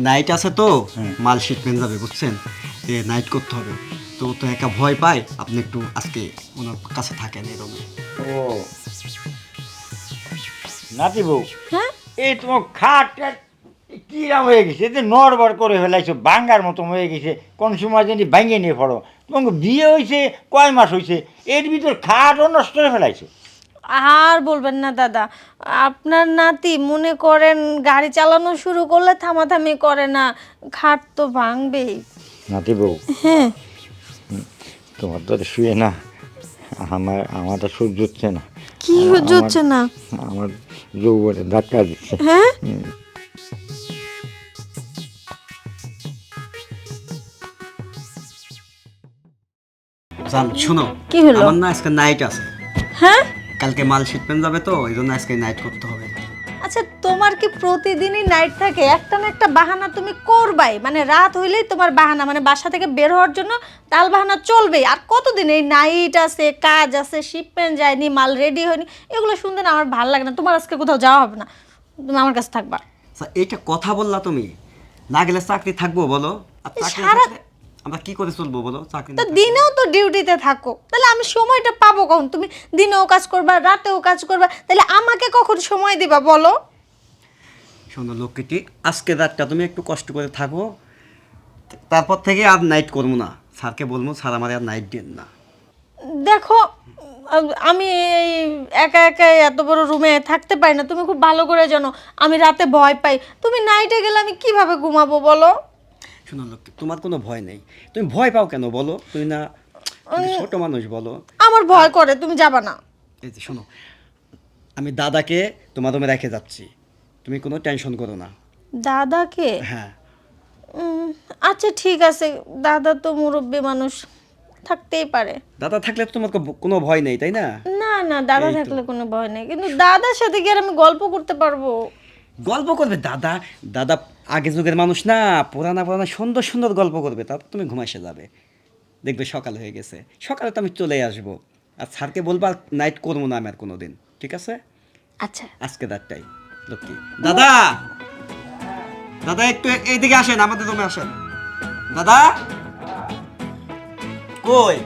Night আছে তো মাল শিপমেন্ট যাবে বুঝছেন, নাইট করতে হবে। তো তো একা ভয় পায়, আপনি একটু আজকে ওনার কাছে থাকেন এই রুমে। ও নাতি বউ, হ্যাঁ এই তোমার খাটটা কিরাম হয়ে গেছে, এতে নড়বড় করে ফেলাইছো, ভাঙ্গার মতো হয়ে গেছে। কোন সময় যদি ভাঙিয়ে নিয়ে পড়ো। তোমাকে বিয়ে হয়েছে কয় মাস হয়েছে, এর ভিতর খাটও নষ্ট করে ফেলাইছো। আর বলবেন না দাদা, আপনার নাতি মনে করেন গাড়ি চালানো শুরু করলে থামাথামি করে না, খাট তো ভাঙবেই। নাতি বউ, হ্যাঁ তোমার তো শুয়ে না, আমার তো সহ্য হচ্ছে না। কি সহ্য হচ্ছে না? আমার যৌবনে ধাক্কা দিচ্ছে। হ্যাঁ জান শোনো, কি হলো? আমার না আজকে নাইট আছে, হ্যাঁ কালকে মাল শিপমেন্ট যাবে তো এই জন্য আজকে নাইট করতে হবে। আচ্ছা, তোমার কি প্রতিদিনই নাইট থাকে? একটা না একটা বাহানা তুমি করবাই, মানে রাত হইলেই তোমার বাহানা, মানে বাসা থেকে বের হওয়ার জন্য তাল বাহানা চলবেই। আর কতদিন এই নাইট আছে, কাজ আছে, শিপমেন্ট যায়নি, মাল রেডি হয়নি, এগুলো শুনতে না আমার ভালো লাগে না। তোমার আজকে কোথাও যাওয়া হবে না, তুমি আমার কাছে থাকবা। আচ্ছা, এইটা কথা বললা তুমি, না গেলে চাকরি থাকবো বলো? আর চাকরি সারা- থাকলে আমরা কি করে চলবো বলো? চাকরি না তো থাকলে? দিনেও তো ডিউটিতে থাকো, তাহলে আমি সময়টা পাবো কখন? তুমি দিনেও কাজ করবা, রাতেও কাজ করবা, তাহলে আমাকে কখন সময় দিবা বলো? শোনো লক্ষ্মীটি, আজকে রাতটা তুমি একটু কষ্ট করে থাকো, তারপর থেকে আর নাইট করবো না। স্যারকে বলবো স্যার আমার আর নাইট দেন না। দেখো, আমি এই একা একা এত বড় রুমে থাকতে পারি না, তুমি খুব ভালো করে জানো আমি রাতে ভয় পাই। তুমি নাইটে গেলে আমি কিভাবে ঘুমাবো বলো? শোনো লক্ষ্মী, তোমার কোনো ভয় নেই, তুমি ভয় পাও কেন বলো? তুমি না তুমি ছোট মানুষ বলো। আমার ভয় করে, তুমি যাবা না। এই যে শোনো, আমি দাদাকে তোমার রুমে রেখে যাচ্ছি, তুমি কোনো টেনশন করো না। দাদাকে? হ্যাঁ, আচ্ছা ঠিক আছে, দাদা তো মুরব্বী মানুষ, থাকতেই পারে। দাদা থাকলে তো তোমার কোনো ভয় নেই তাই না? না না, দাদা এই তো। থাকলে কোনো ভয় নেই, কিন্তু দাদার সাথে কি আর আমি গল্প করতে পারবো? গল্প করবে দাদা, দাদা আগে যুগের মানুষ না, পুরানা পুরানা সুন্দর সুন্দর গল্প করবে, তারপর তুমি ঘুমাইসে যাবে, দেখবে সকাল হয়ে গেছে, সকালে তো আমি চলে আসবো। আর স্যারকে বলবা নাইট করবো না আমি আর কোনো দিন, ঠিক আছে? আচ্ছা আজকে রাতটাই। লক্ষ্মী দাদা, দাদা একটু এইদিকে আসেন, আমাদের রুমে আসেন। দাদা কই?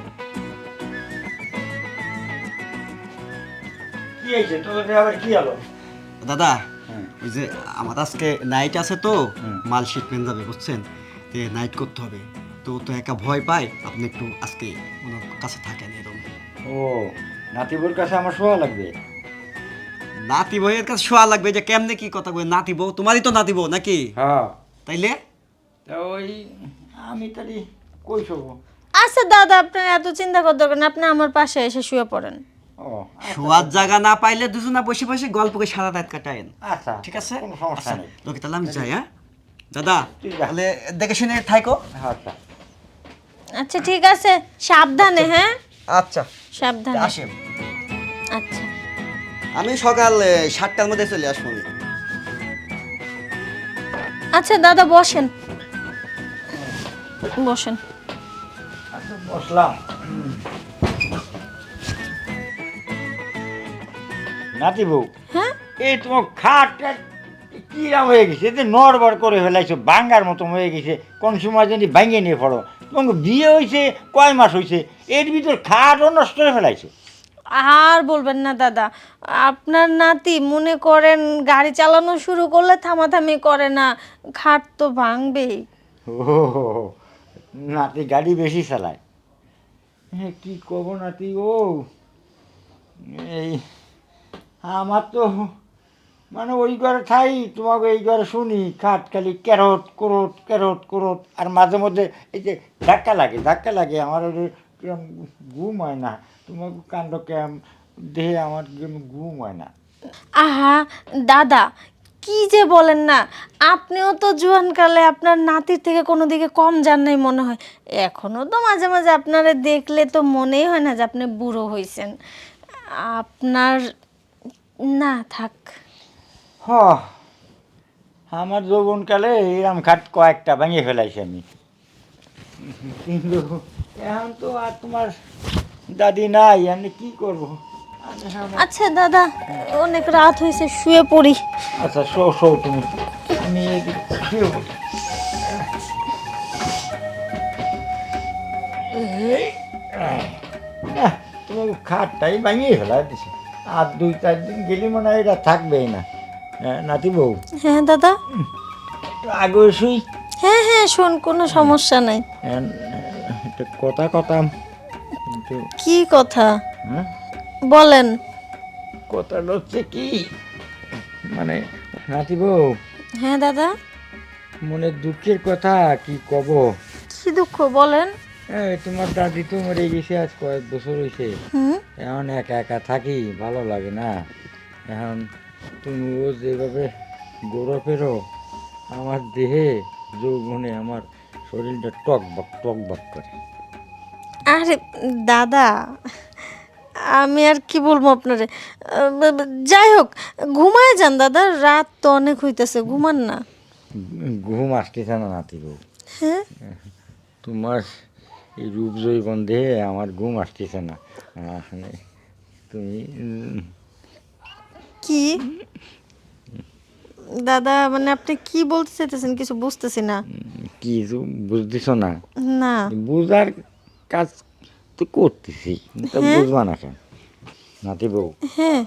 কি হয়েছে তোদের আবার কি হলো? দাদা হুম। ওই যে আমার আজকে নাইট আছে তো হুম। মাল শিপমেন্ট যাবে বুঝছেন, নাইট করতে হবে। তো তো একা ভয় পায়, আপনি একটু আজকে ওনার কাছে থাকেন এই রুমে। ও নাতিবুর কাছে আমার শোয়া লাগবে? নাতি বউয়ের কাছে শোয়া লাগবে যে কেমনে কি কথা কই? নাতি বউ তোমারই তো নাতি বউ নাকি? হ্যাঁ, তাইলে তা ওই আমি তাহলে কই শোবো? আচ্ছা দাদা, আপনার এত চিন্তা করার দরকার না, আপনি আমার পাশে এসে শুয়ে পড়েন। ও শোয়ার জায়গা না পাইলে দুজনা বসে বসে গল্প করে সারা রাত কাটায়েন, আচ্ছা ঠিক আছে? কোনো সমস্যা নেই। লোকে তাহলে আমি যাই, হ্যাঁ দাদা, ঠিক আছে। তাহলে দেখে শুনে থাইকো। আচ্ছা আচ্ছা ঠিক আছে, সাবধানে। হ্যাঁ আচ্ছা সাবধানে। আসেন, আচ্ছা আমি সকাল 7টার মধ্যে চলে আসবো। আচ্ছা দাদা, বসেন বসেন। আচ্ছা বসলাম। নাতি বউ, হ্যাঁ এই তোমার খাটটা কিরাম হয়ে গেছে, এতে নড়বড় করে ফেলাইছো, ভাঙ্গার মতো হয়ে গেছে। কোন সময় যদি ভাঙিয়ে নিয়ে পড়ো। তোমাকে বিয়ে হয়েছে কয় মাস হয়েছে, এর ভিতর খাটও নষ্ট করে ফেলাইছো। আর বলবেন না দাদা, আপনার নাতি মনে করেন গাড়ি চালানো শুরু করলে থামাথামি করে না, খাট তো ভাঙবেই। ও নাতি গাড়ি বেশি চালায়? হ্যাঁ কি কব নাতি, ও এই আমার তো মানে ওই ঘরে খাই, তোমাকে এই ঘরে শুনি খাট খালি ক্যারট করট ক্যারট করট, আর মাঝে মধ্যে এই যে ধাক্কা লাগে আমার ওই কিরম ঘুম হয় না। তোমাকে কাণ্ড ক্যাম দেহে আমার ঘুম হয় না। আহা দাদা, কি যে বলেন না, আপনিও তো জোয়ানকালে আপনার নাতির থেকে কোনো দিকে কম যান নাই মনে হয়। এখনো তো মাঝে মাঝে আপনারে দেখলে তো মনেই হয় না যে আপনি বুড়ো হয়েছেন। আপনার না থাক। হ আমার যৌবনকালে এরম খাট কয়েকটা ভেঙে ফেলাইছি আমি, কিন্তু এখন তো আর তোমার দাদি নাই, আমি কি করবো? আচ্ছা দাদা, অনেক রাত হয়েছে, শুয়ে পড়ি। আচ্ছা শো শো তুমি, আমি শুয়ে পড়ি। খাটটাই ভাঙিয়ে ফেলা দিছে। আর 2-4 দিন গেলে মনে হয় এটা থাকবেই না। নাতি বউ, হ্যাঁ দাদা। একটু আগে শুই। হ্যাঁ হ্যাঁ, শোন, কোনো সমস্যা নাই। একটা কথা কথাম কিন্তু কি কথা হ্যাঁ, বলেন? কথাটা হচ্ছে কি, মানে নাতি বউ, হ্যাঁ দাদা। মনে দুঃখের কথা কি কব। কি দুঃখ বলেন? তোমার দাদি তো মরে গেছে আজ কয়েক বছর হয়েছে। হুম। এখন একা একা থাকি, ভালো লাগে না। এখন তুমিও যেভাবে গৌরব ফেরো, আমার দেহে যৌবনে আমার শরীরটা টক বক করে। আরে দাদা, আমি আর কি বলবো আপনারে। যাই হোক, ঘুমায় যান দাদা, রাত তো অনেক হইতেছে, ঘুমান না। ঘুম আসতেছে না নাতি বউ। হ্যাঁ। তোমার এই রূপ জৈবন দেহে আমার ঘুম আসতেছে না। তুমি কি দাদা, মানে আপনি কি বলতে চাইতেছেন কিছু বুঝতেছি না। কি বুঝতেছ না? না। বুঝার কাজ তো করতেছি, তো হ্যাঁ। বুঝবা না কেন নাতি বউ? হ্যাঁ।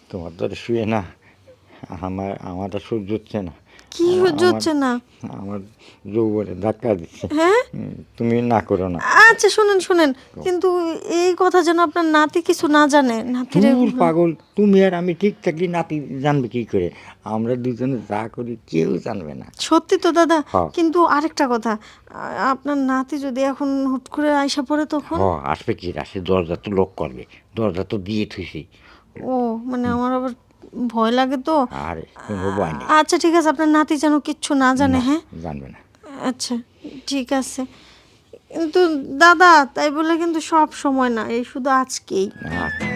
তোমার তো আর শুয়ে না, আমার আর সহ্য হচ্ছে না। কি সহ্য হচ্ছে না? আমার যৌবনে ধাক্কা দিচ্ছে। হ্যাঁ। তুমি না করো না। আচ্ছা শুনেন শুনেন, কিন্তু এই কথা যেন আপনার নাতি কিছু না জানে। নাতিরে দূর পাগল, তুমি আর আমি ঠিক থাকলে নাতি জানবে কি করে? আমরা দুজনে যা করি কেউ জানবে না। সত্যি তো দাদা। হ্যাঁ। কিন্তু আরেকটা কথা, আপনার নাতি যদি এখন হুট করে আইসা পড়ে তখন? আসবে কি, আসে দরজা তো লক করবে, দরজা তো দিয়ে থুইছি। ও মানে আমার আবার ভয় লাগে তো। আর কোনো ভয় নেই, আচ্ছা ঠিক আছে, আপনার নাতি যেন কিচ্ছু না জানে। হ্যাঁ জানবে না। আচ্ছা ঠিক আছে। কিন্তু দাদা, তাই বলে কিন্তু সব সময় না, এই শুধু আজকেই। আচ্ছা।